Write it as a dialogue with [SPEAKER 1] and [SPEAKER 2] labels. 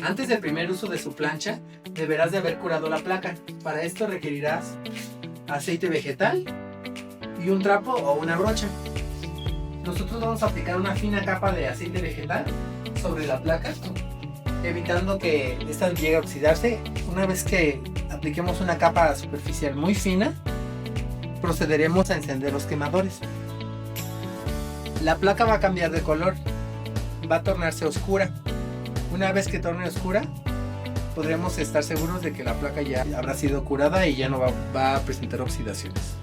[SPEAKER 1] Antes del primer uso de su plancha, deberás de haber curado la placa. Para esto requerirás aceite vegetal y un trapo o una brocha. Nosotros vamos a aplicar una fina capa de aceite vegetal sobre la placa, evitando que esta llegue a oxidarse. Una vez que apliquemos una capa superficial muy fina, procederemos a encender los quemadores. La placa va a cambiar de color, va a tornarse oscura. Una vez que torne oscura, podremos estar seguros de que la placa ya habrá sido curada y ya no va a presentar oxidaciones.